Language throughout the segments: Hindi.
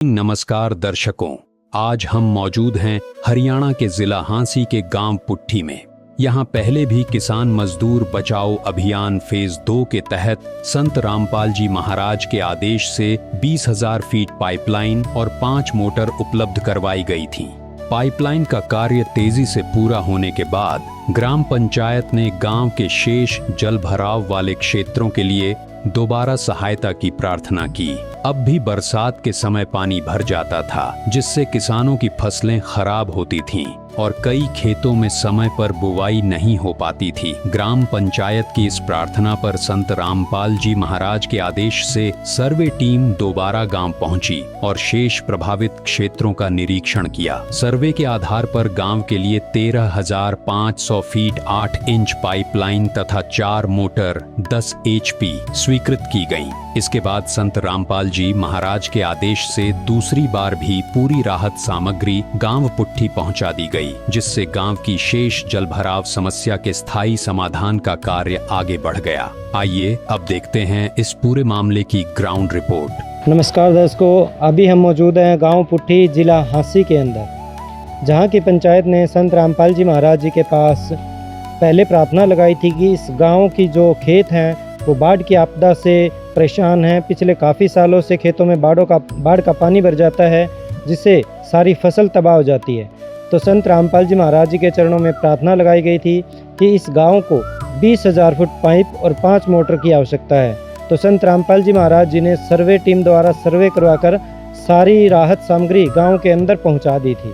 नमस्कार दर्शकों, आज हम मौजूद हैं हरियाणा के जिला हांसी के गांव पुट्ठी में। यहाँ पहले भी किसान मजदूर बचाओ अभियान फेज 2 के तहत संत रामपाल जी महाराज के आदेश से 20,000 फीट पाइपलाइन और 5 मोटर उपलब्ध करवाई गई थी। पाइपलाइन का कार्य तेजी से पूरा होने के बाद ग्राम पंचायत ने गांव के शेष जल भराव वाले क्षेत्रों के लिए दोबारा सहायता की प्रार्थना की। अब भी बरसात के समय पानी भर जाता था, जिससे किसानों की फसलें खराब होती थीं और कई खेतों में समय पर बुवाई नहीं हो पाती थी। ग्राम पंचायत की इस प्रार्थना पर संत रामपाल जी महाराज के आदेश से सर्वे टीम दोबारा गांव पहुंची और शेष प्रभावित क्षेत्रों का निरीक्षण किया। सर्वे के आधार पर गांव के लिए 13,500 फीट 8 इंच पाइपलाइन तथा 4 मोटर 10 HP स्वीकृत की गयी। इसके बाद संत रामपाल जी महाराज के आदेश से दूसरी बार भी पूरी राहत सामग्री गांव पुट्ठी पहुंचा दी गई, जिससे गांव की शेष जलभराव समस्या के स्थायी समाधान का कार्य आगे बढ़ गया। आइए अब देखते हैं इस पूरे मामले की ग्राउंड रिपोर्ट। नमस्कार दर्शकों, अभी हम मौजूद हैं गांव पुट्ठी जिला हांसी के अंदर, जहां की पंचायत ने संत रामपाल जी महाराज जी के पास पहले प्रार्थना लगाई थी कि इस गाँव की जो खेत हैं वो बाढ़ की आपदा से परेशान हैं। पिछले काफ़ी सालों से खेतों में बाढ़ का पानी भर जाता है, जिससे सारी फसल तबाह हो जाती है। तो संत रामपाल जी महाराज जी के चरणों में प्रार्थना लगाई गई थी कि इस गांव को 20,000 फुट पाइप और 5 मोटर की आवश्यकता है। तो संत रामपाल जी महाराज जी ने सर्वे टीम द्वारा सर्वे करवाकर सारी राहत सामग्री गाँव के अंदर पहुँचा दी थी।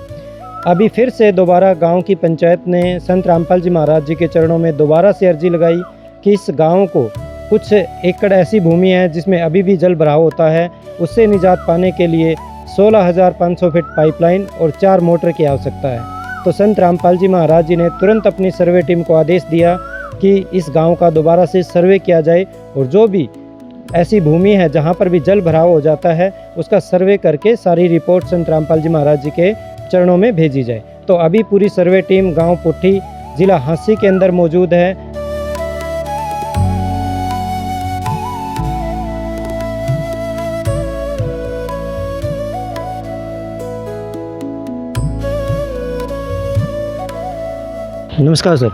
अभी फिर से दोबारा गाँव की पंचायत ने संत रामपाल जी महाराज जी के चरणों में दोबारा से अर्जी लगाई कि इस गाँव को कुछ एकड़ ऐसी भूमि है जिसमें अभी भी जल भराव होता है, उससे निजात पाने के लिए 16,500 फीट पाइपलाइन और 4 मोटर की आवश्यकता है। तो संत रामपाल जी महाराज जी ने तुरंत अपनी सर्वे टीम को आदेश दिया कि इस गांव का दोबारा से सर्वे किया जाए और जो भी ऐसी भूमि है जहां पर भी जल भराव हो जाता है उसका सर्वे करके सारी रिपोर्ट संत रामपाल जी महाराज जी के चरणों में भेजी जाए। तो अभी पूरी सर्वे टीम गाँव पुट्ठी जिला हांसी के अंदर मौजूद है। नमस्कार सर।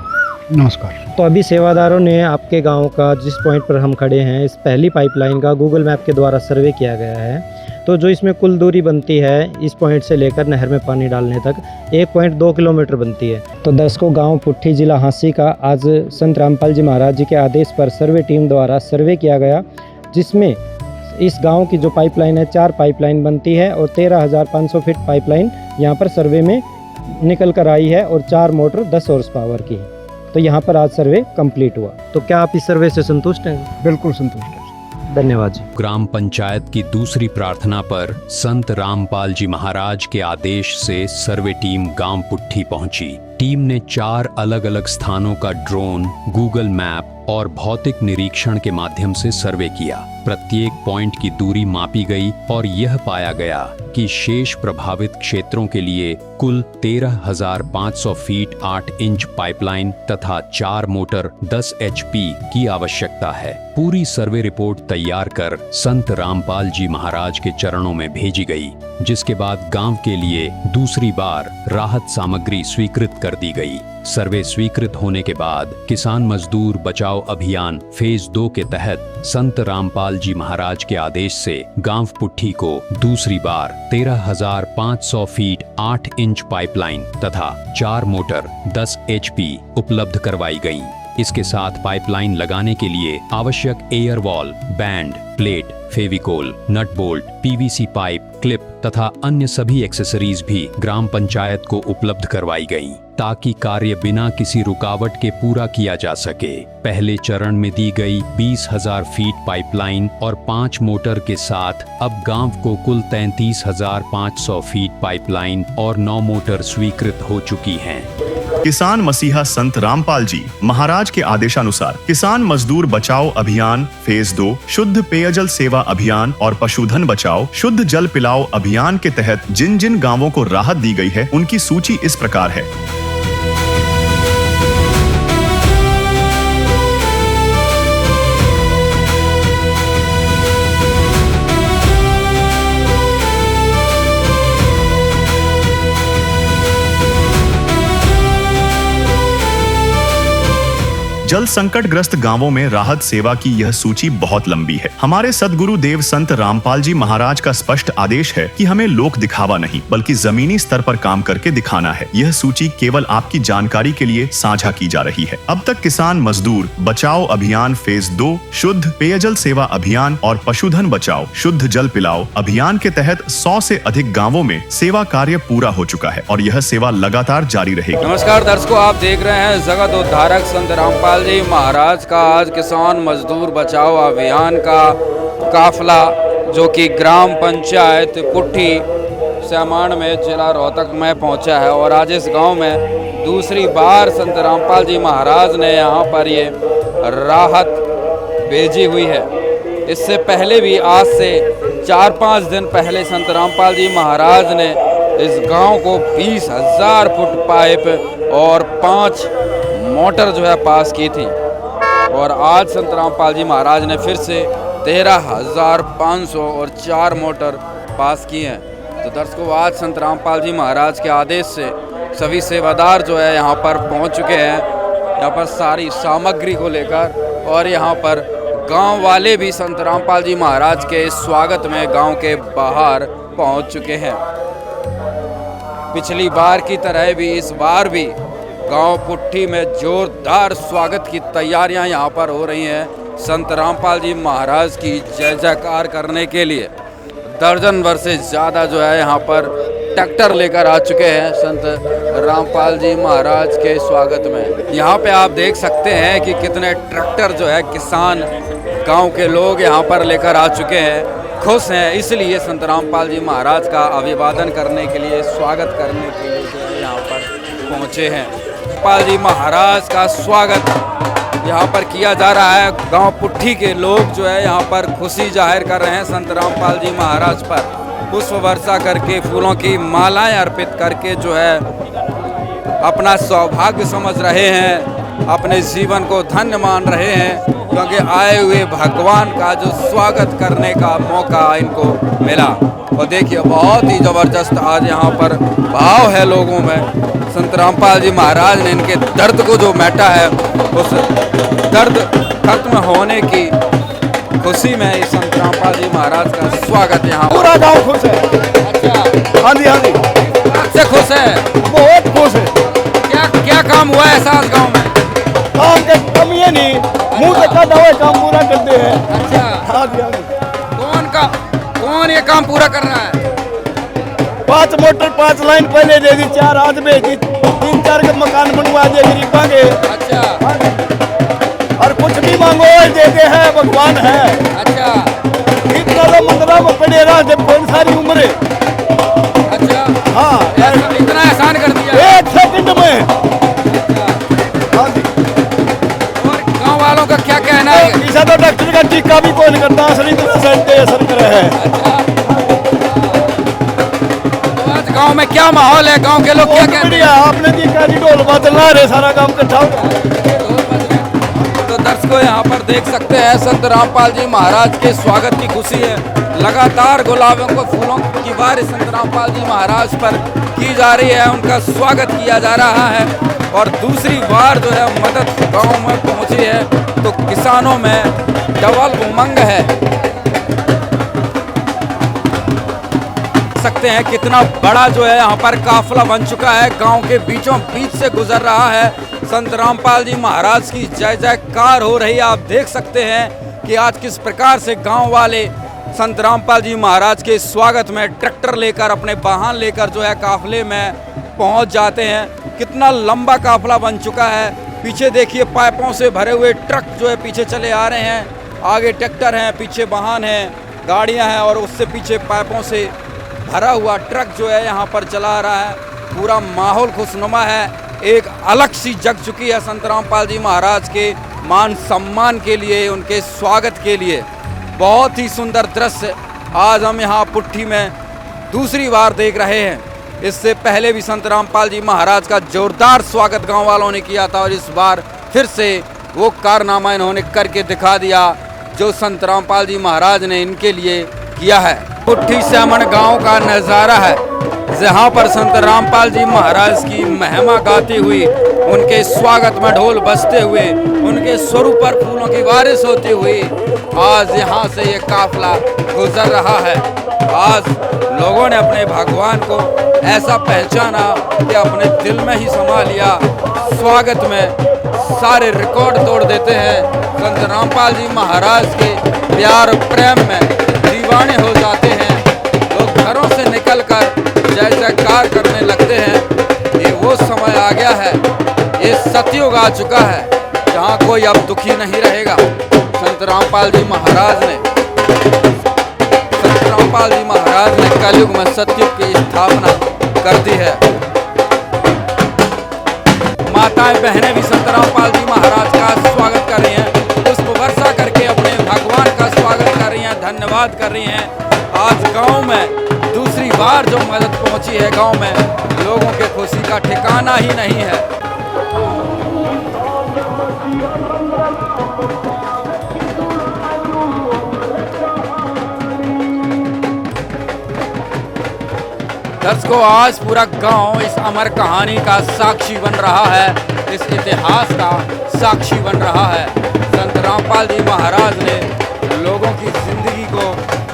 नमस्कार। तो अभी सेवादारों ने आपके गांव का, जिस पॉइंट पर हम खड़े हैं, इस पहली पाइपलाइन का गूगल मैप के द्वारा सर्वे किया गया है। तो जो इसमें कुल दूरी बनती है इस पॉइंट से लेकर नहर में पानी डालने तक 1.2 किलोमीटर बनती है। तो दर्शकों, गांव पुट्ठी जिला हांसी का आज संत रामपाल जी महाराज जी के आदेश पर सर्वे टीम द्वारा सर्वे किया गया, जिसमें इस गाँव की जो पाइपलाइन है 4 पाइपलाइन बनती है और 13,500 फीट पाइपलाइन यहाँ पर सर्वे में निकल कर आई है और 4 मोटर 10 हॉर्स पावर की। तो यहाँ पर आज सर्वे कंप्लीट हुआ। तो क्या आप इस सर्वे से संतुष्ट हैं? बिल्कुल संतुष्ट हैं। धन्यवाद जी। ग्राम पंचायत की दूसरी प्रार्थना पर संत रामपाल जी महाराज के आदेश से सर्वे टीम गांव पुट्ठी पहुंची। टीम ने 4 अलग अलग स्थानों का ड्रोन, गूगल मैप और भौतिक निरीक्षण के माध्यम से सर्वे किया। प्रत्येक पॉइंट की दूरी मापी गई और यह पाया गया कि शेष प्रभावित क्षेत्रों के लिए कुल 13,500 फीट 8 इंच पाइपलाइन तथा 4 मोटर 10 HP की आवश्यकता है। पूरी सर्वे रिपोर्ट तैयार कर संत रामपाल जी महाराज के चरणों में भेजी गई, जिसके बाद गांव के लिए दूसरी बार राहत सामग्री स्वीकृत कर दी गई। सर्वे स्वीकृत होने के बाद किसान मजदूर बचाओ अभियान फेज 2 के तहत संत रामपाल जी महाराज के आदेश से गांव पुट्ठी को दूसरी बार 13,500 फीट 8 इंच पाइपलाइन तथा 4 मोटर 10 HP उपलब्ध करवाई गईं। इसके साथ पाइपलाइन लगाने के लिए आवश्यक air valve, band, plate, Fevicol, nut bolt, PVC pipe, clip तथा अन्य सभी एक्सेसरीज भी ग्राम पंचायत को उपलब्ध करवाई गईं, ताकि कार्य बिना किसी रुकावट के पूरा किया जा सके। पहले चरण में दी गई 20,000 फीट पाइपलाइन और 5 मोटर के साथ अब गांव को कुल 33,500 फीट पाइपलाइन और 9 मोटर स्वीकृत हो चुकी हैं। किसान मसीहा संत रामपाल जी महाराज के आदेशानुसार किसान मजदूर बचाओ अभियान फेज 2, शुद्ध पेयजल सेवा अभियान और पशुधन बचाओ शुद्ध जल पिलाओ अभियान के तहत जिन जिन गांवों को राहत दी गई है उनकी सूची इस प्रकार है। जल संकट ग्रस्त गांवों में राहत सेवा की यह सूची बहुत लंबी है। हमारे सदगुरु देव संत रामपाल जी महाराज का स्पष्ट आदेश है कि हमें लोक दिखावा नहीं बल्कि जमीनी स्तर पर काम करके दिखाना है। यह सूची केवल आपकी जानकारी के लिए साझा की जा रही है। अब तक किसान मजदूर बचाओ अभियान फेज 2, शुद्ध पेयजल सेवा अभियान और पशुधन बचाओ शुद्ध जल पिलाओ अभियान के तहत 100 से अधिक गाँवों में सेवा कार्य पूरा हो चुका है और यह सेवा लगातार जारी रहेगी। नमस्कार दर्शकों, आप देख रहे हैं जगत उद्धारक संत रामपाल जी महाराज का आज किसान मजदूर बचाओ अभियान का काफिला जो कि ग्राम पंचायत पुट्ठी सैमाण में जिला रोहतक में पहुंचा है। और आज इस गांव में दूसरी बार संत रामपाल जी महाराज ने यहां पर ये राहत भेजी हुई है। इससे पहले भी आज से 4-5 दिन पहले संत रामपाल जी महाराज ने इस गांव को 20,000 फुट पाइप और 5 मोटर जो है पास की थी। और आज संत रामपाल जी महाराज ने फिर से 13,500 और 4 मोटर पास की हैं। तो दर्शकों, आज संत रामपाल जी महाराज के आदेश से सभी सेवादार जो है यहाँ पर पहुँच चुके हैं, यहाँ पर सारी सामग्री को लेकर। और यहाँ पर गांव वाले भी संत रामपाल जी महाराज के स्वागत में गांव के बाहर पहुँच चुके हैं। पिछली बार की तरह भी इस बार भी गांव पुट्ठी में जोरदार स्वागत की तैयारियां यहां पर हो रही हैं संत रामपाल जी महाराज की जय जयकार करने के लिए। दर्जन भर से ज़्यादा जो है यहां पर ट्रैक्टर लेकर आ चुके हैं संत रामपाल जी महाराज के स्वागत में। यहां पे आप देख सकते हैं कि कितने ट्रैक्टर जो है किसान गांव के लोग यहां पर लेकर आ चुके हैं। खुश हैं, इसलिए संत रामपाल जी महाराज का अभिवादन करने के लिए, स्वागत करने के लिए जो है यहाँ पर पहुँचे हैं। रामपाल जी महाराज का स्वागत यहाँ पर किया जा रहा है। गांव पुट्ठी के लोग जो है यहाँ पर खुशी जाहिर कर रहे हैं संत रामपाल जी महाराज पर पुष्प वर्षा करके, फूलों की मालाएं अर्पित करके जो है अपना सौभाग्य समझ रहे हैं, अपने जीवन को धन्य मान रहे हैं, क्योंकि आए हुए भगवान का जो स्वागत करने का मौका इनको मिला। और देखिए, बहुत ही ज़बरदस्त आज यहाँ पर भाव है लोगों में। संत रामपाल जी महाराज ने इनके दर्द को जो मेटा है, उस दर्द खत्म होने की खुशी में इस संत रामपाल जी महाराज का स्वागत यहाँ पूरा गांव खुश है। अच्छा, हाँ जी, हाँ जी, से खुश है, बहुत खुश है। क्या क्या काम हुआ है ऐसा गाँव में? काम के कमी है नहीं, मुंह से कहा हुआ काम पूरा करते हैं। अच्छा, हाँ जी, हाँ जी। कौन ये काम पूरा कर रहा है? 5 मोटर 5 लाइन पहले दे दी, 4 आज भेजी, 3-4 के मकान बनवा दिए गरीबा के। अच्छा, और कुछ भी मांगो देते हैं, भगवान है। अच्छा, इतना तो मंदिरा में पड़े रहा जब कौन सारी उम्र है। अच्छा, हाँ, इतना आसान कर दिया 1 सेकंड में। हाँ जी। और गांव वालों का क्या कहना है? ऐसा तो डॉक्टर का टीका भी कौन करता, असली तरह से असर करे है। अच्छा, तो आज गांव में क्या माहौल है? गांव के लोग क्या कहते हैं? आपने टीका जी ढोल बदलना रहे, सारा काम इकट्ठा। तो दर्शकों, यहाँ पर देख सकते हैं संत रामपाल जी महाराज के स्वागत की खुशी है। लगातार गुलाबों को फूलों की बारिश संत रामपाल जी महाराज पर की जा रही है, उनका स्वागत किया जा रहा है। और दूसरी बार जो है मदद गांव में पहुंची है, तो किसानों में डबल उमंग है। सकते हैं कितना बड़ा जो है यहाँ पर काफिला बन चुका है, गांव के बीचों बीच से गुजर रहा है। संत रामपाल जी महाराज की जय जयकार हो रही है। आप देख सकते हैं कि आज किस प्रकार से गांव वाले संत रामपाल जी महाराज के स्वागत में ट्रैक्टर लेकर, अपने वाहन लेकर जो है काफिले में पहुंच जाते हैं। कितना लंबा काफिला बन चुका है। पीछे देखिए, पाइपों से भरे हुए ट्रक जो है पीछे चले आ रहे हैं। आगे ट्रैक्टर हैं, पीछे वाहन हैं, गाड़ियां हैं, और उससे पीछे पाइपों से भरा हुआ ट्रक जो है यहाँ पर चला रहा है। पूरा माहौल खुशनुमा है। एक अलग सी जग चुकी है संत रामपाल जी महाराज के मान सम्मान के लिए, उनके स्वागत के लिए। बहुत ही सुंदर दृश्य आज हम यहाँ पुट्ठी में दूसरी बार देख रहे हैं। इससे पहले भी संत रामपाल जी महाराज का जोरदार स्वागत गांव वालों ने किया था, और इस बार फिर से वो कारनामा इन्होंने करके दिखा दिया जो संत रामपाल जी महाराज ने इनके लिए किया है। पुट्ठी सैमण गांव का नज़ारा है। जहाँ पर संत रामपाल जी महाराज की महिमा गाती हुई, उनके स्वागत में ढोल बजते हुए, उनके स्वरूप पर फूलों की बारिश होती हुई आज यहाँ से ये काफिला गुजर रहा है। आज लोगों ने अपने भगवान को ऐसा पहचाना कि अपने दिल में ही समा लिया। स्वागत में सारे रिकॉर्ड तोड़ देते हैं। संत रामपाल जी महाराज के प्यार और प्रेम में दीवाने हो जाते हैं। लोग घरों से निकलकर जय जयकार करने लगते हैं। ये वो समय आ गया है, ये सतयुग आ चुका है जहाँ कोई अब दुखी नहीं रहेगा। संत रामपाल जी महाराज ने कलयुग में सतयुग की स्थापना कर दी है। माताएं बहनें भी संत रामपाल जी महाराज का स्वागत कर रही हैं, पुष्प वर्षा करके अपने भगवान का स्वागत कर रही हैं, धन्यवाद कर रही हैं। आज गांव में दूसरी बार जो मदद पहुंची है, गांव में लोगों के खुशी का ठिकाना ही नहीं है। दर्शकों, आज पूरा गांव इस अमर कहानी का साक्षी बन रहा है, इस इतिहास का साक्षी बन रहा है। संत रामपाल जी महाराज ने लोगों की जिंदगी को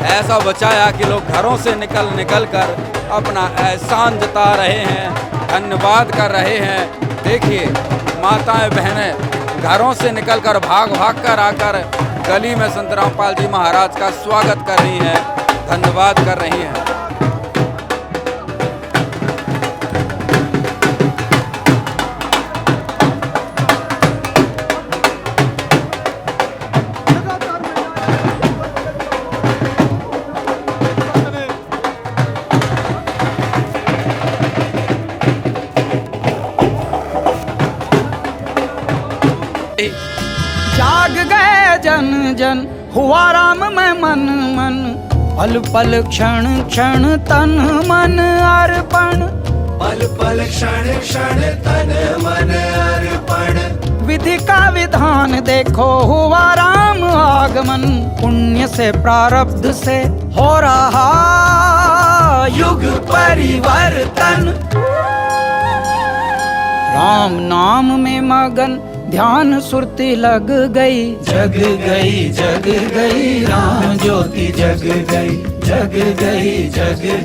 ऐसा बचाया कि लोग घरों से निकल कर अपना एहसान जता रहे हैं, धन्यवाद कर रहे हैं। देखिए, माताएं बहनें घरों से निकलकर भाग कर आकर गली में संत रामपाल जी महाराज का स्वागत कर रही हैं, धन्यवाद कर रही हैं। जाग गए जन जन, हुआ राम में मन मन, पल पल क्षण क्षण तन मन अर्पण, पल पल क्षण क्षण तन मन अर्पण। विधि का विधान देखो, हुआ राम आगमन, पुण्य से प्रारब्ध से हो रहा युग परिवर्तन। राम नाम में मगन, ध्यान सुरती लग गई, जग गई राम ज्योति जग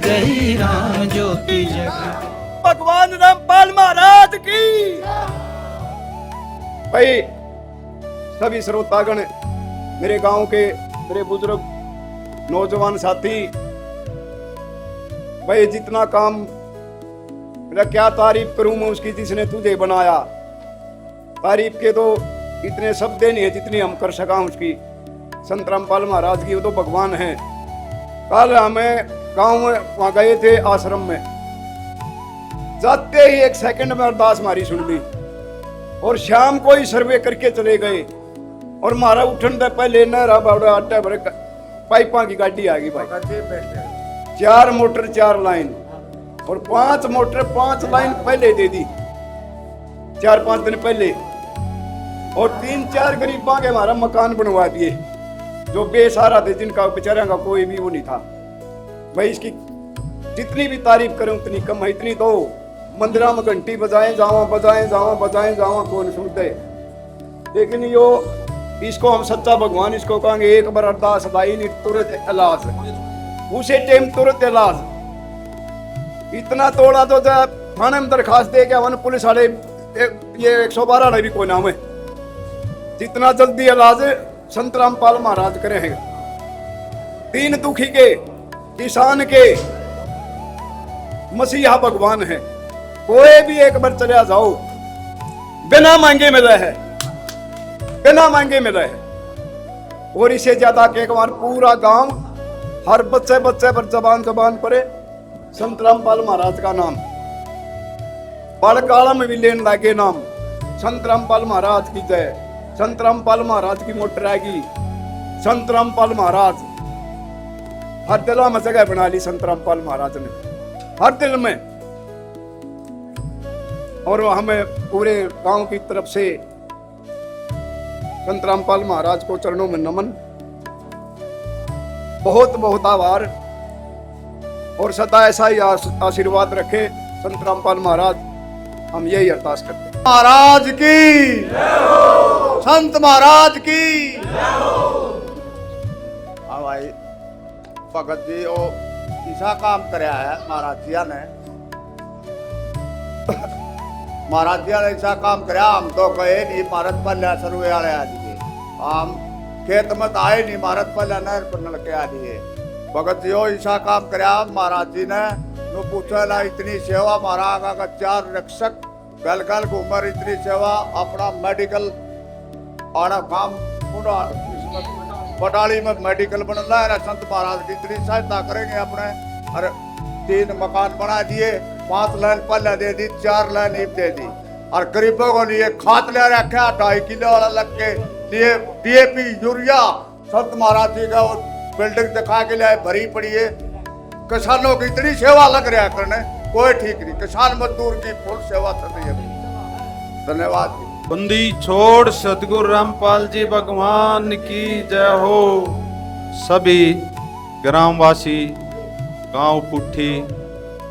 गई राम ज्योति जग। भगवान रामपाल महाराज की। भाई सभी श्रोतागण, मेरे गांव के मेरे बुजुर्ग नौजवान साथी, भाई जितना काम मेरा क्या तारीफ करूं मैं उसकी जिसने तुझे बनाया। तारीफ के तो इतने शब्द नहीं है जितनी हम कर सका उसकी। संत रामपाल महाराज की वो तो भगवान हैं। कल हमें गांव में वहां गए थे आश्रम में, जाते ही एक सेकंड में अरदास मारी सुन ली और शाम को ही सर्वे करके चले गए। और मारा उठन से पहले नहरा बावड़ा आटा भरे पाइपा की गाड़ी आ गई भाई। 4 मोटर 4 लाइन और 5 मोटर 5 लाइन पहले दे दी, 4-5 दिन पहले। और 3-4 गरीबों के हमारा मकान बनवा दिए जो बेसहारा थे, जिनका बेचारा का कोई भी वो नहीं था। भाई इसकी जितनी भी तारीफ करें उतनी कम है। इतनी तो मंदिरा में घंटी बजाएं जावा कौन सुनते। लेकिन यो इसको हम सच्चा भगवान इसको कहेंगे, एक बार अरदास लाई नहीं तुरंत इलाज, उसे टाइम तुरंत इलाज। इतना तोड़ा तो थाने में दरखास्त दे के वन पुलिस वाले ये 112 वाले भी कोई नाम है। जितना जल्दी इलाज संत रामपाल महाराज करे हैं। दीन दुखी के, किसान के मसीहा भगवान है। कोई भी एक बार चले जाओ, बिना मांगे मिला है, बिना मांगे मिला है। और इससे ज्यादा के एक बार पूरा गांव हर बच्चे पर जबान पर संत रामपाल महाराज का नाम, बालकाला में भी लेन लागे नाम। संत रामपाल महाराज की जय। संत रामपाल महाराज की मोटर आएगी। संत रामपाल महाराज हर दिल में जगह बना ली संत रामपाल महाराज ने, हर दिल में। और हमें पूरे गांव की तरफ से संत रामपाल महाराज को चरणों में नमन, बहुत बहुत आभार। और सदा ऐसा ही आशीर्वाद रखे संत रामपाल महाराज। हम यही अरदास करते हैं। महाराज की संत महाराज की। हाँ भाई भगत जी ओ ऐसा काम कराया है महाराज जी ने। महाराज जी ने ऐसा काम कराया, हम तो गए नहीं भारत पहले सर्वे वाले आदि, हम खेत में आए नहीं भारत पहले नहर पर नलके आदि। भगत जी ओ ऐसा काम कराया महाराज जी ने। तो पूछा ना इतनी सेवा महाराज का 4 रक्षक गल गल घूमर इतनी सेवा अपना मेडिकल आना काम पूरा बटाली में मेडिकल बनना है। संत महाराज की इतनी सहायता करेंगे अपने। अरे 3 मकान बना दिए, 5 लाइन पहले दे दी, 4 लाइन ईब दे दी। और गरीबों को लिए खाद ले रखा 2.5 किलो वाला लग के लिए DAP यूरिया संत महाराज जी का बिल्डिंग दिखा के लिए भरी पड़ी है। किसानों की इतनी सेवा लग रहा करने कोई ठीक नहीं। किसान मजदूर की फुल सेवा कर रही है। धन्यवाद। बंदी छोड़ सतगुरु रामपाल जी भगवान की जय हो। सभी ग्रामवासी गांव पुट्ठी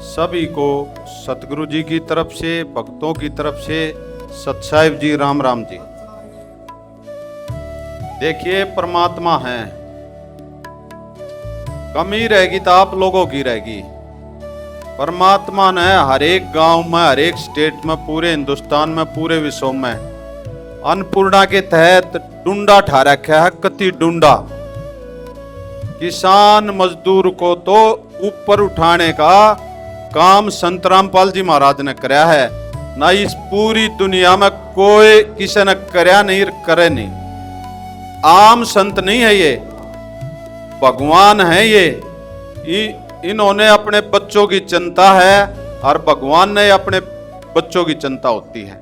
सभी को सतगुरु जी की तरफ से, भक्तों की तरफ से सतसाहिब जी राम राम जी। देखिए परमात्मा है, कमी रहेगी तो आप लोगों की रहेगी। परमात्मा ने हर एक गांव में, हर एक स्टेट में, पूरे हिंदुस्तान में, पूरे विश्व में अन्नपूर्णा के तहत डूंडा ठा रखा है। कति डूंडा किसान मजदूर को तो ऊपर उठाने का काम संत रामपाल जी महाराज ने कराया है। ना इस पूरी दुनिया में कोई किसी ने कराया नहीं, करे नहीं। आम संत नहीं है ये, भगवान है ये। इन्होंने अपने बच्चों की चिंता है और भगवान ने अपने बच्चों की चिंता होती है।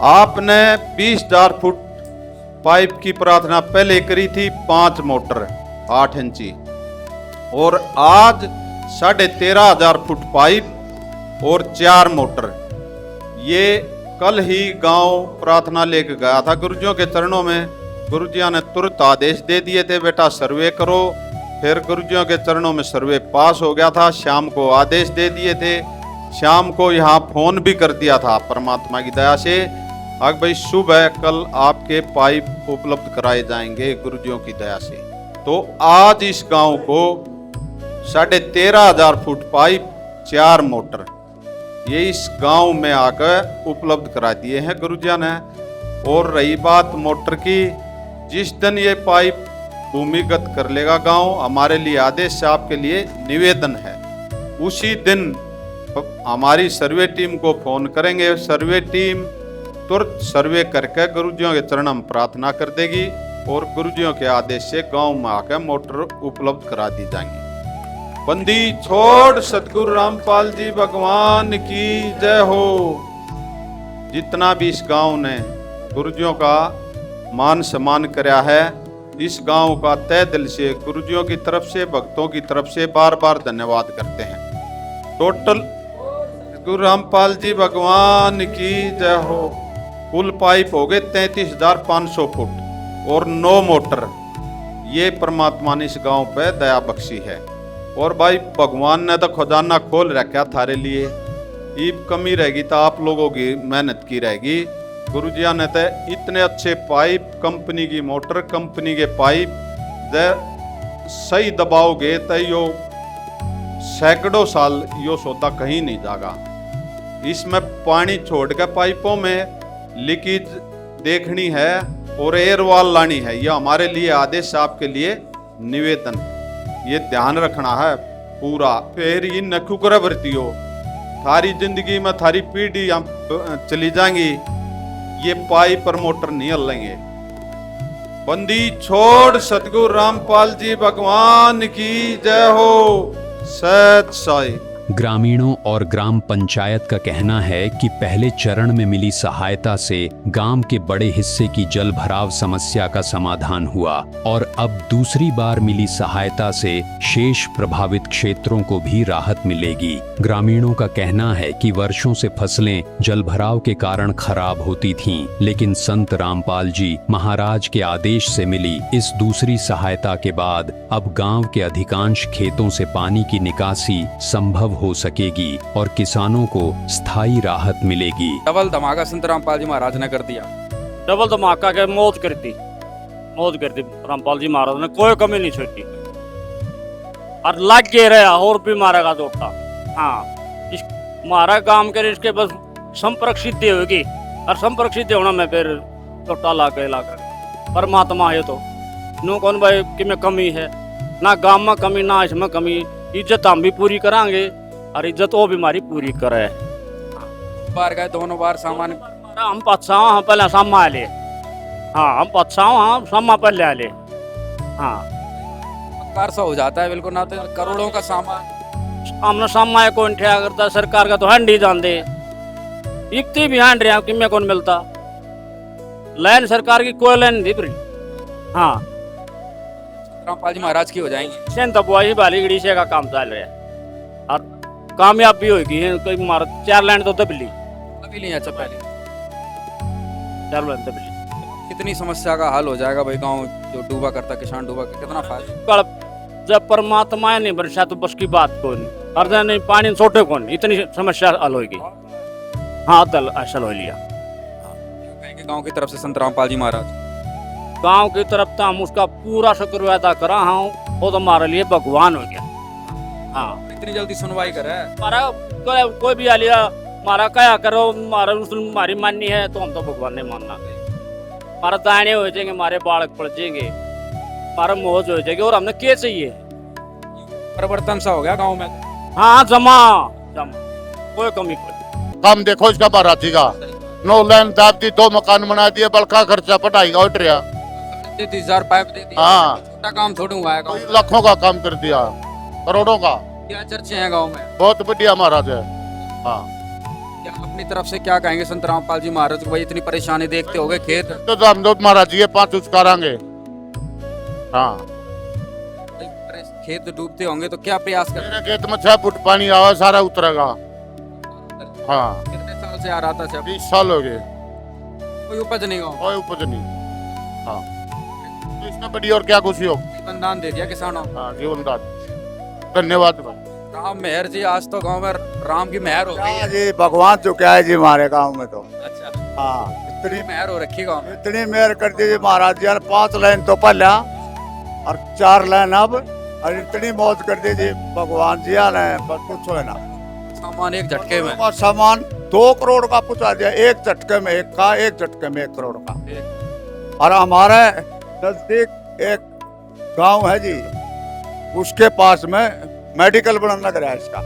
आपने 20,000 फुट पाइप की प्रार्थना पहले करी थी, 5 मोटर 8 इंची, और आज 13,500 फुट पाइप और 4 मोटर। ये कल ही गांव प्रार्थना लेके गया था गुरुजियों के चरणों में। गुरुजियों ने तुरंत आदेश दे दिए थे, बेटा सर्वे करो। फिर गुरुजियों के चरणों में सर्वे पास हो गया था। शाम को आदेश दे दिए थे, शाम को यहाँ फोन भी कर दिया था परमात्मा की दया से। अब भाई सुबह कल आपके पाइप उपलब्ध कराए जाएंगे गुरुजियों की दया से। तो आज इस गांव को 13,500 फुट पाइप 4 मोटर ये इस गांव में आकर उपलब्ध करा दिए हैं गुरुजियों ने। और रही बात मोटर की, जिस दिन ये पाइप भूमिगत कर लेगा गांव, हमारे लिए आदेश से आपके लिए निवेदन है, उसी दिन हमारी सर्वे टीम को फोन करेंगे। सर्वे टीम तुरंत सर्वे करके गुरुजियों के चरण में प्रार्थना कर देगी और गुरुजियों के आदेश से गांव में आकर मोटर उपलब्ध करा दी जाएंगी। बंदी छोड़ सतगुरु रामपाल जी भगवान की जय हो। जितना भी इस गांव ने गुरुजियों का मान सम्मान कराया है, इस गांव का तहे दिल से गुरुजियों की तरफ से, भक्तों की तरफ से बार बार धन्यवाद करते हैं। टोटल गुरु रामपाल जी भगवान की जय हो। कुल पाइप हो गए 33,500 फुट और 9 मोटर। ये परमात्मा ने इस गांव पे दया बख्शी है। और भाई भगवान ने तो खजाना खोल रखा थारे लिए। ईब कमी रहेगी तो आप लोगों की मेहनत की रहेगी। गुरुजिया ने तो इतने अच्छे पाइप, कंपनी की मोटर, कंपनी के पाइप सही दबाओगे तो यो सैकड़ों साल यो सौदा कहीं नहीं जागा। इसमें पानी छोड़ के पाइपों में लीकेज देखनी है और एयर वॉल लानी है। यह हमारे लिए आदेश, आपके लिए निवेदन, ये ध्यान रखना है पूरा। फिर ये नखु कर भरती हो, थारी जिंदगी में थारी पीढ़ी चली जाएंगी, ये पाइप पर मोटर नहीं हलेंगे। बंदी छोड़ सतगुरु रामपाल जी भगवान की जय हो। सत साई। ग्रामीणों और ग्राम पंचायत का कहना है कि पहले चरण में मिली सहायता से गांव के बड़े हिस्से की जल भराव समस्या का समाधान हुआ और अब दूसरी बार मिली सहायता से शेष प्रभावित क्षेत्रों को भी राहत मिलेगी। ग्रामीणों का कहना है कि वर्षों से फसलें जलभराव के कारण खराब होती थीं, लेकिन संत रामपाल जी महाराज के आदेश से मिली इस दूसरी सहायता के बाद अब गांव के अधिकांश खेतों से पानी की निकासी संभव हो सकेगी और किसानों को स्थायी राहत मिलेगी। डबल धमाका संत रामपाल जी महाराज ने कर दिया। डबल धमाका के मौज कर दी रामपाल जी महाराज ने, कोई कमी नहीं छोड़ी और लग के रहा और भी मारेगा जोटा। हाँ, इस मारा काम करे इसके बस संपर्क सिद्धि होगी और संपर्क सिद्धि होना में फिर जोटा ला कर परमात्मा है तो नो कौन भाई कि में कमी है ना, गांव में कमी ना इसमें कमी। इज्जत हम भी पूरी करांगे और इज्जत वो भी हमारी पूरी करे। बार गए दोनों बार सामान हम पत्साओ हम पहले सामा ले, हाँ हम पत्साओ हम सामा पहले ले। हाँ कार सा हो जाता है बिल्कुल ना, तो करोड़ों का सामान हमने सामा कौन ठिया करता, सरकार का तो हैंड ही जान दे इतनी भी हैंड रहा कि मैं कौन मिलता लाइन सरकार की कोई लाइन नहीं दी। हाँ रामपाल जी महाराज की हो जाएंगी। सेन तबुआई बाली गड़ी से का काम चल रहा है और कामयाब भी होगी। कोई मार 4 लाइन तो दबली अभी नहीं। अच्छा पहले 4 लाइन दबली कितनी समस्या का हल हो जाएगा भाई? गांव जो डूबा करता, किसान डूबा करता, कितना फायदा। कल जब परमात्मा नहीं बरसा तो बस की बात कौन और नहीं पानी छोटे कौन, इतनी समस्या हल होगी। हाँ तल असल हो लिया गांव की तरफ से संत रामपाल जी महाराज। गांव की तरफ तो हम उसका पूरा शुक्र अदा करा हूँ, वो तो हमारे लिए भगवान हो गया। हाँ इतनी जल्दी सुनवाई करे हमारा कोई भी आ लिया हमारा क्या करो, हमारी माननी है तो हम तो भगवान ने मानना। हमारा दाने हो जाएंगे, हमारे बालक पड़ जाएंगे, हमारा मौज हो जाएगी और हमने क्या चाहिए। परिवर्तन सा हो गया गाँव में। हाँ जमा कोई कमी कोई काम देखो इसका बाराती का 9 लाइन दाब दी, 2 मकान बना दिए, बल्कि खर्चा पढ़ाई का उठ रहा। 30,000 पाइप दे दिया। हाँ छोटा काम थोड़ा हुआ है गाँव में। लाखों का काम कर दिया, करोड़ों का। क्या चर्चे हैं गाँव में? बहुत बढ़िया महाराज है। हाँ क्या अपनी तरफ से क्या कहेंगे संत रामपाल जी महाराज को? भाई इतनी परेशानी देखते होगे खेत तो हम लोग महाराज जी 5 उचकारांगे। हाँ खेत डूबते होंगे तो क्या प्रयास कर? मेरे खेत में 6 फुट पानी आवा, सारा उतरेगा। हाँ कितने साल से आ रहा था? 20 साल हो गए, कोई उपज नहीं गाँव, कोई उपज नहीं। हाँ तो इसमें बड़ी और क्या खुशी हो। जीवनदान दे दिया किसानों। हाँ जीवनदान, धन्यवाद भाई। राम मेहर जी, आज तो गांव में राम की मेहर हो गई है। जी भगवान तो क्या है जी हमारे गांव में तो। अच्छा हाँ इतनी मेहर हो रखी गांव में। इतनी मेहर कर दी महाराज जी, 5 लाइन तो पहले और 4 लाइन अब, और इतनी मौज कर दी जी भगवान जी ने, बस पूछो है ना। सामान एक झटके में, सामान 2 करोड़ का पहुंचा दिया, एक झटके में एक का, एक झटके में 1 करोड़ का। और हमारे नजदीक एक गांव है जी, उसके पास में मेडिकल बनने लग रहा है इसका।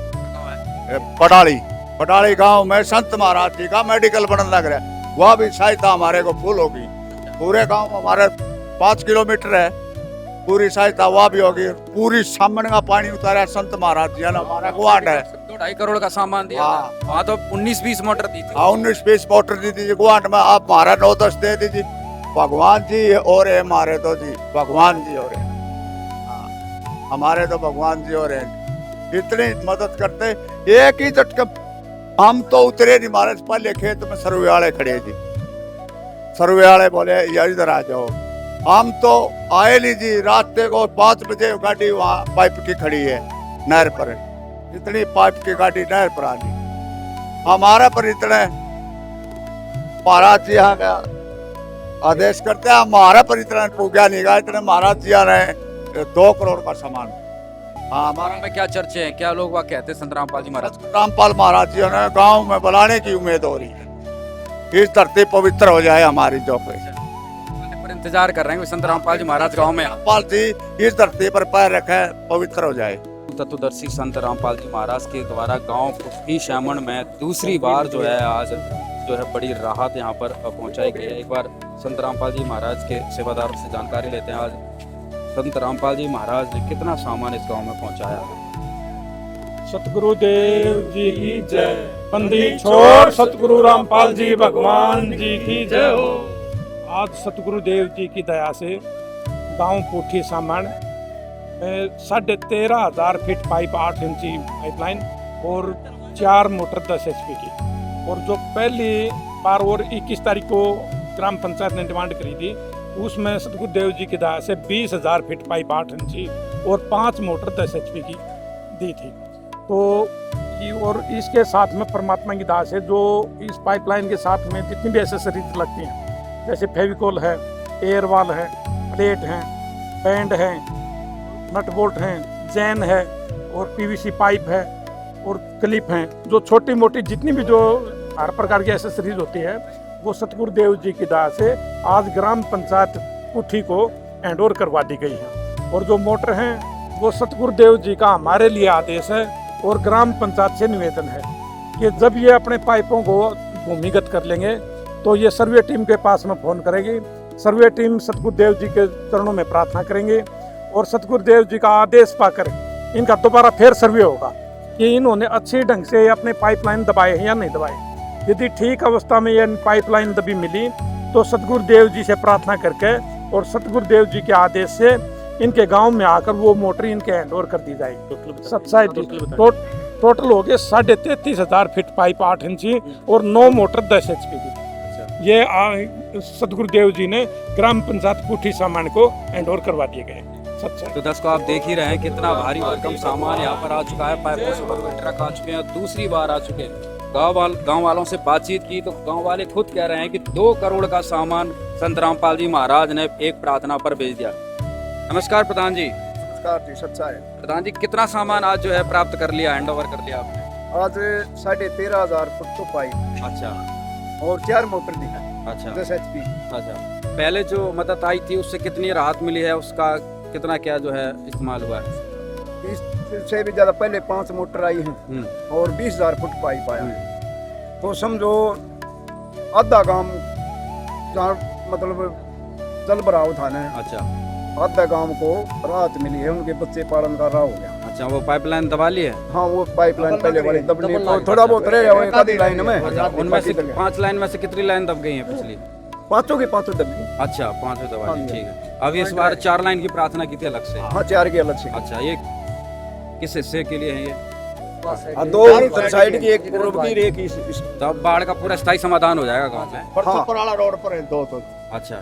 पटाली गांव में संत महाराज जी का मेडिकल बनने लग रहा है। वह भी सहायता हमारे को फुल होगी। पूरे गांव में हमारे 5 किलोमीटर है, पूरी सहायता वह भी होगी। पूरी सामने का पानी उतारा संत महाराज जी ने, हमारा गुवाट है। 2.5 करोड़ का सामान दिया। हाँ। वहाँ तो 19-20 मोटर दी थी। 19-20 मोटर दी थी गुवाट में, आप हमारा 9-10 दे दीजिए। भगवान जी और है हमारे तो जी, भगवान जी और है। हाँ, हमारे तो भगवान जी और है, इतनी मदद करते। एक ही झटके हम तो उतरे नहीं, हमारे पहले खेत में सर्वे वाले खड़े जी। सर्वे वाले बोले यार इधर आ जाओ, हम तो आए नहीं जी। रात को 5 बजे गाड़ी वहाँ पाइप की खड़ी है नहर पर, इतनी पाइप की गाड़ी नहर पर आ गई। हमारे पर इतने महाराज जी यहाँ का आदेश करते हैं, हमारे पर इतना पूजा नहीं गा, इतने महाराज जी ने 2 करोड़ का सामान। हाँ गाँव में क्या चर्चे हैं, क्या लोग वहाँ कहते हैं संत रामपाल जी महाराज? रामपाल महाराज जी ने गांव में बुलाने की उम्मीद हो रही है, इस धरती पवित्र हो जाए हमारी जो पर इंतजार कर रहे हैं संत रामपाल जी महाराज गाँव में। रामपाल जी इस धरती पर पैर रखे, पवित्र हो जाए। तत्वदर्शी संत रामपाल जी महाराज के द्वारा गांव पुट्ठी श्यामण में दूसरी बार जो है आज जो है बड़ी राहत यहाँ पर पहुंचाई गई है। एक बार संत रामपाल जी महाराज के सेवादार से जानकारी लेते हैं। आज संत रामपाल जी महाराज ने कितना सामान इस गांव में पहुंचाया? सतगुरुदेव जी की जय। बंदी छोड़ सतगुरु रामपाल जी भगवान जी की जय हो। आज सतगुरुदेव जी की दया से गांव पुठी सामण 13,500 फीट पाइप 8 इंची पाइपलाइन और 4 मोटर 10 HP की, और जो पहली बार और 21 तारीख को ग्राम पंचायत ने डिमांड करी थी उसमें सतगुरुदेव जी की दया से 20,000 फीट पाइप 8 इंची और 5 मोटर 10 HP की दी थी। तो और इसके साथ में परमात्मा की दया से जो इस पाइपलाइन के साथ में जितनी भी एसेसरीज लगती हैं, जैसे फेविकोल है, एयर वाल है, प्लेट हैं, बैंड हैं, नट बोल्ट हैं, चैन है और PVC पाइप है और क्लिप हैं, जो छोटी मोटी जितनी भी जो हर प्रकार की एसेसरीज होती है वो सतगुरुदेव जी की दया से आज ग्राम पंचायत पुठी को हैंड ओवर करवा दी गई है। और जो मोटर हैं वो सतगुरुदेव जी का हमारे लिए आदेश है और ग्राम पंचायत से निवेदन है कि जब ये अपने पाइपों को भूमिगत कर लेंगे तो ये सर्वे टीम के पास में फ़ोन करेगी। सर्वे टीम सतगुरुदेव जी के चरणों में प्रार्थना करेंगे और सतगुरुदेव जी का आदेश पाकर इनका दोबारा फिर सर्वे होगा कि इन्होंने अच्छी ढंग से अपने पाइपलाइन दबाए हैं या नहीं दबाए। यदि ठीक अवस्था में ये पाइपलाइन दबी मिली तो सतगुरुदेव जी से प्रार्थना करके और सतगुरुदेव जी के आदेश से इनके गांव में आकर वो मोटर इनके हैंड ओवर कर दी जाएगी। सच्चाई टोटल हो गए 33,500 फीट पाइप 8 इंची और 9 मोटर 10 HP की। ये सतगुरुदेव जी ने ग्राम पंचायत पुठी सामान को हैंड ओवर करवा दिए गए। तो दर्शकों आप देख ही रहे हैं कितना भारी भरकम सामान यहाँ पर आ चुका है। पाइपों से भरपूर ट्रक आ चुके हैं, दूसरी बार आ चुके हैं। गांव वालों से बातचीत की तो गांव वाले खुद कह रहे हैं कि 2 करोड़ का सामान संत रामपाल जी महाराज ने एक प्रार्थना पर भेज दिया। नमस्कार प्रधान जी। नमस्कार जी, सच्चा है। प्रधान जी कितना सामान आज जो है प्राप्त कर लिया, हैंड ओवर कर लिया आपने? आज 13,500 फुट तो पाइप, अच्छा, और 4 मोटर दी है, अच्छा 10 HP। अच्छा, पहले जो मदद आई थी उससे कितनी राहत मिली है, उसका कितना क्या जो है इस्तेमाल हुआ है? इससे भी ज्यादा पहले 5 मोटर आई हैं और 20,000 फुट पाइप आया है। तो समझो आधा काम जहाँ मतलब जल भराव था ना, अच्छा, आधा गांव को राहत मिली है, उनके बच्चे पालन का रहा हो गया। अच्छा, वो पाइपलाइन दबा ली है? हाँ, वो पाइपलाइन पहले वाली दबनी तो थोड़ा बहुत रह गया आधी लाइन में। उनमें से 5 लाइन में से कितनी लाइन दब गई है पिछली? 5 की 5 दब गई। अच्छा, 5 दबा दी, ठीक है। अब इस बार 4 लाइन की प्रार्थना की थी अलग से? हाँ, 4 की अलग से। अच्छा, ये किस हिस्से के लिए है ये? 2 साइड की, एक पूर्व की, एक इस। तब बाढ़ का पूरा स्थायी समाधान हो जाएगा गाँव में? पुराना रोड पर है 2 तो। अच्छा,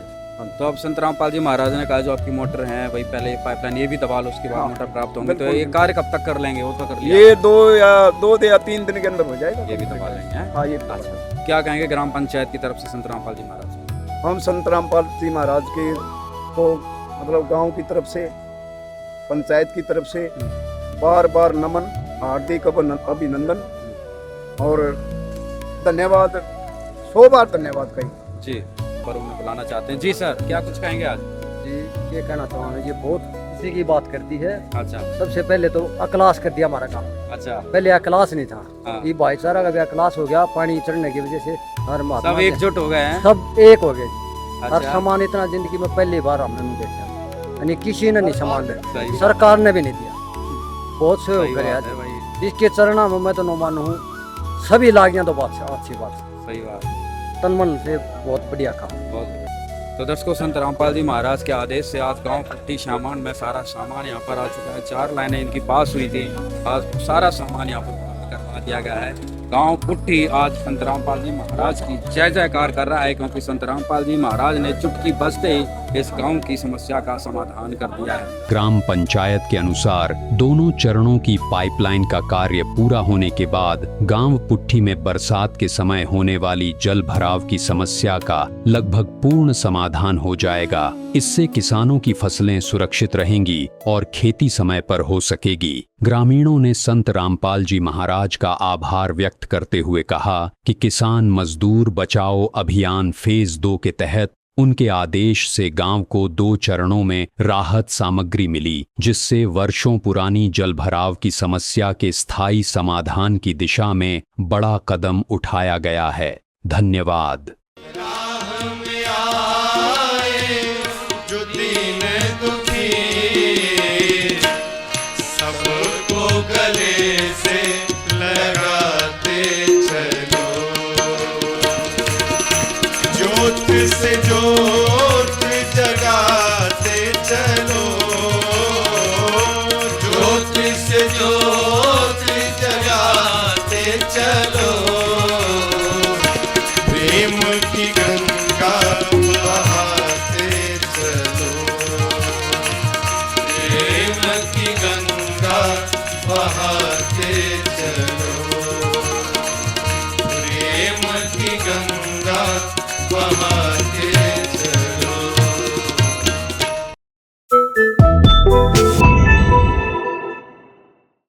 तो अब संत रामपाल जी महाराज ने कहा जो आपकी मोटर है भाई पहले पाइपलाइन ये भी दबा लो, उसके बाद मोटर प्राप्त होंगी। तो ये कार्य कब तक कर लेंगे? वो तो कर लिया, ये 2 या 3 दिन के अंदर हो जाएगा। ये भी दबा लेंगे? हाँ, ये। अच्छा, क्या कहेंगे ग्राम पंचायत की तरफ से संत रामपाल जी महाराज? हम संत रामपाल जी महाराज के को मतलब गांव की तरफ से, पंचायत की तरफ से बार बार नमन, हार्दिक अभिनंदन और धन्यवाद, 100 बार धन्यवाद कहीं जी पर उन्हें बुलाना चाहते हैं। जी सर, क्या कुछ कहेंगे आज? जी, ये कहना चाहूँगा, ये बहुत खुशी की बात करती है। अच्छा, सबसे पहले तो अकलास कर दिया हमारा काम। अच्छा, पहले अकलास नहीं था, हाँ। ये भाईचारा का भी अकलास हो गया पानी चढ़ने की वजह से। हर सब एकजुट हो गए हैं, सब एक हो गए जी। अच्छा। हर सामान इतना जिंदगी में पहली बार हमने नहीं देखा, यानी किसी ने नहीं सामान दिया, सरकार ने भी नहीं दिया। बहुत सहयोग करे आज इसके चरणों में मैं तो न मानू हूँ, सभी लागियाँ तो बात अच्छी बात, सही बात, तन मन से बहुत बढ़िया काम। तो दर्शकों, संत रामपाल जी महाराज के आदेश से आज गांव पुट्टी सामान में सारा सामान यहाँ पर आ चुका है। 4 लाइनें इनकी पास हुई थी, आज सारा सामान यहाँ पर करवा दिया गया है। गांव पुट्टी आज संत रामपाल जी महाराज की जय जयकार कर रहा है, क्योंकि संत रामपाल जी महाराज ने चुटकी बजते ही इस गांव की समस्या का समाधान कर दिया है। ग्राम पंचायत के अनुसार दोनों चरणों की पाइपलाइन का कार्य पूरा होने के बाद गांव पुट्ठी में बरसात के समय होने वाली जल भराव की समस्या का लगभग पूर्ण समाधान हो जाएगा। इससे किसानों की फसलें सुरक्षित रहेंगी और खेती समय पर हो सकेगी। ग्रामीणों ने संत रामपाल जी महाराज का आभार व्यक्त करते हुए कहा कि किसान मजदूर बचाओ अभियान फेज 2 के तहत उनके आदेश से गांव को 2 चरणों में राहत सामग्री मिली, जिससे वर्षों पुरानी जलभराव की समस्या के स्थायी समाधान की दिशा में बड़ा कदम उठाया गया है। धन्यवाद। जो दीन दुखी सबको गले से की गंगा बहाती